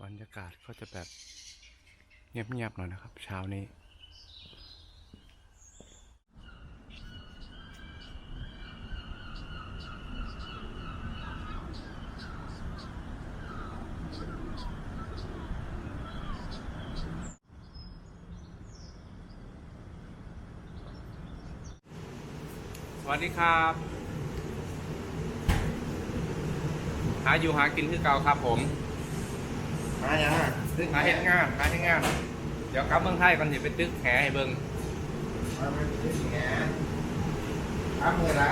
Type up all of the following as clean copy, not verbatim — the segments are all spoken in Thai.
บรรยากาศก็จะแบบเงียบๆหน่อยนะครับเช้านี้สวัสดีครับหาอยู่หากินคือเก่าครับผมหาอย่างอ่ะ หาเฮ็ดงานเดี๋ยวกลับเมืองไทยก่อนสิไปตึกแขให้เบิ่ง มาเป็นที่แง่ทำเมื่อไร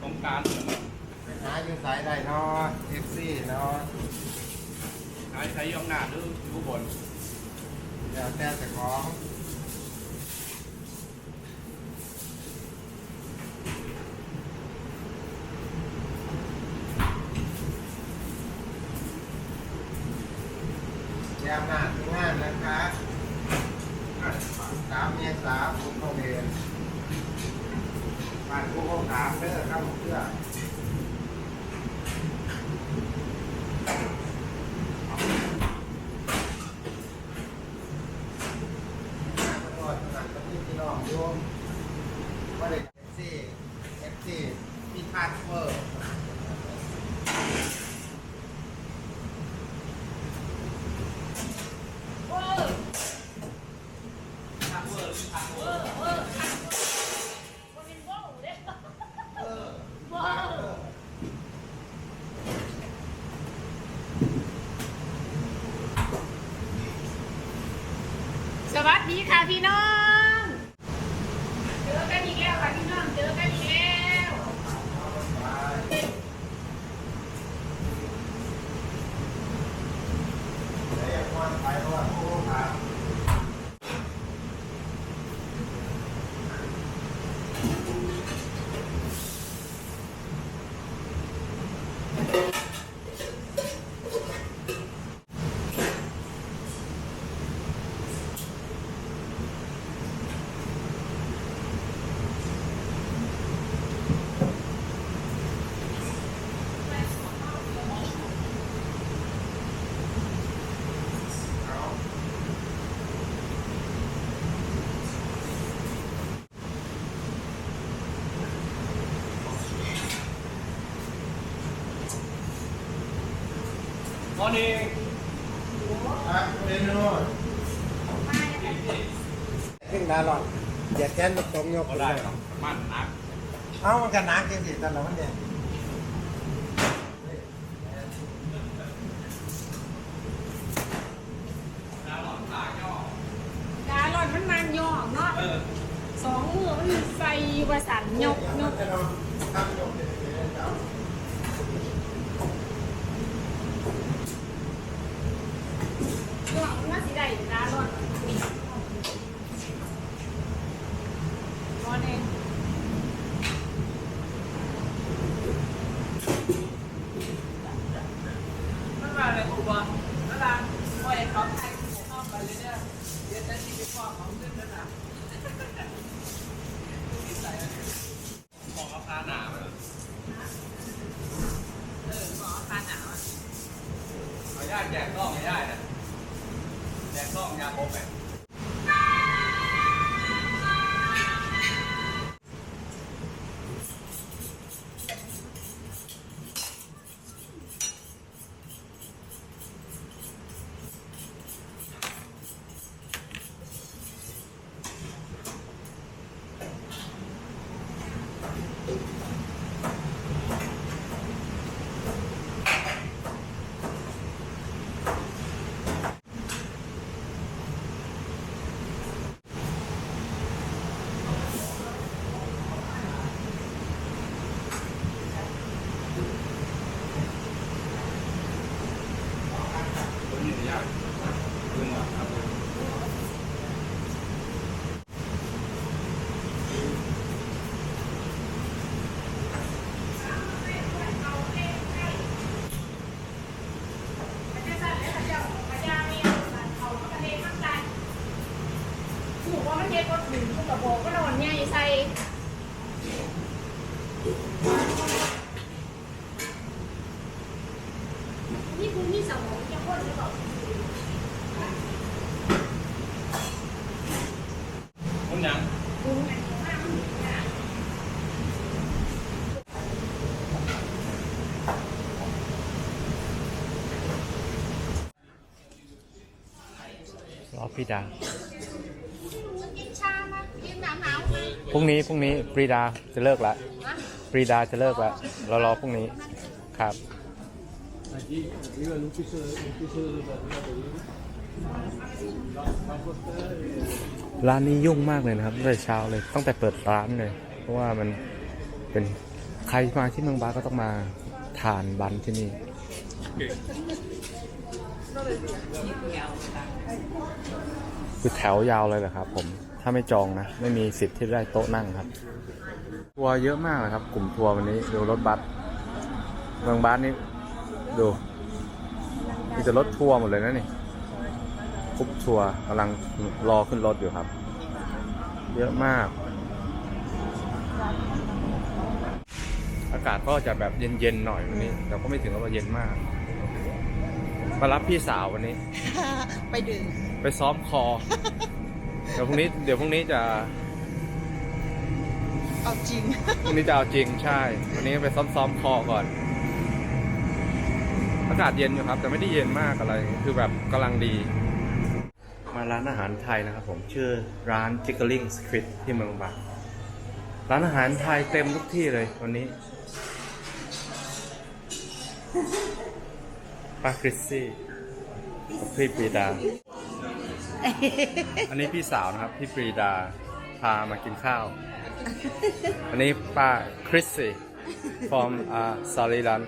สงกรานต์ ไปหาอยู่สายได้เนาะแท็กซี่เนาะ หาใช้ยอมหน้าหรืออยู่บน เดี๋ยวแต่จะของแยมหน้าที่งานนะคะ3 เมษายนผมเข้าเรียนบ้านผู้ห้องถามเด้อครับเพื่อพี่น้องโยมว่าเด็กแท็กซี่พี่พาสเวอร์สวัสดีค่ะพี่น้อง เจอกันอีกแล้วค่ะพี่น้อง เจอกันอีกแล้ว ไปว่าโอ้ครับมอร์นิ่ง ครับเรนูขึ้นดาหลอดเดี๋ยวแกนตรงยก ก็ได้ครับมันนัก เอ้ามันกันนักจริงๆตลอดเนี่ย แล้วหลอดตาย่อ ดาหลอดมันมันย่องเนาะสองมือมันใส่ประสานยก ครับยกเดี๋ยวเจ้า ย่องมันสิได้ดาหลอดมอเองมันมาเลยอุบลแล้วล่ะปล่อยเขาไทยเข้าไปเลยเนี่ยเดี๋ยวจะที่ไปฟ้องของขึ้นแล้วนะ ของราคาหนาไหม หมอคาหนาว ขออนุญาตแจกกล้องไม่ได้นะแจกกล้องยาพกแบบตัวนี้ยากเรื่องอะไรครับถูกว่ามันเย็นก็ถึงกับบอกก็นอนเนี่ยใส่นี่คุณ พี่ดา กินชามากินหนาวๆไหม พรุ่งนี้ปรีดาจะเลิกแล้วปรีดาจะเลิกแล้วเรารอพรุ่งนี้ครับ ร้านนี้ยุ่งมากเลยนะครับตั้งแต่เช้าเลยตั้งแต่เปิดร้านเลย เพราะว่ามันเป็นใครมาที่เมืองบาก็ต้องมาทานบันที่นี่ คือแถวยาวเลยแหละครับผมถ้าไม่จองนะไม่มีสิทธิ์ที่ได้โต๊ะนั่งครับทัวร์เยอะมากเลยครับกลุ่มทัวร์วันนี้ดูรถบัสเมืองบาสนี่ดูมีแต่รถทัวร์หมดเลยนะนี่กรุ๊ปทัวร์กำลังรอขึ้นรถอยู่ครับเยอะมากอากาศก็จะแบบเย็นๆหน่อยวันนี้แต่ก็ไม่ถึงกับว่าเย็นมากมารับพี่สาววันนี้ ไปดื่ม ไปซ้อมคอ เดี๋ยวพรุ่งนี้จะ เอาจริง พรุ่งนี้จะเอาจริงใช่ วันนี้ไปซ้อมคอก่อน อากาศเย็นอยู่ครับ แต่ไม่ได้เย็นมากอะไร คือแบบกำลังดี มาร้านอาหารไทยนะครับผมชื่อร้าน Jiggling Squid ที่เมืองบางร้านอาหารไทยเต็มทุกที่เลยวันนี้ป้าคริสซี่กับพี่ปรีดา อันนี้พี่สาวนะครับพี่ปรีดาพามากินข้าว อันนี้ป้าคริสซี่ from ซาลีรัน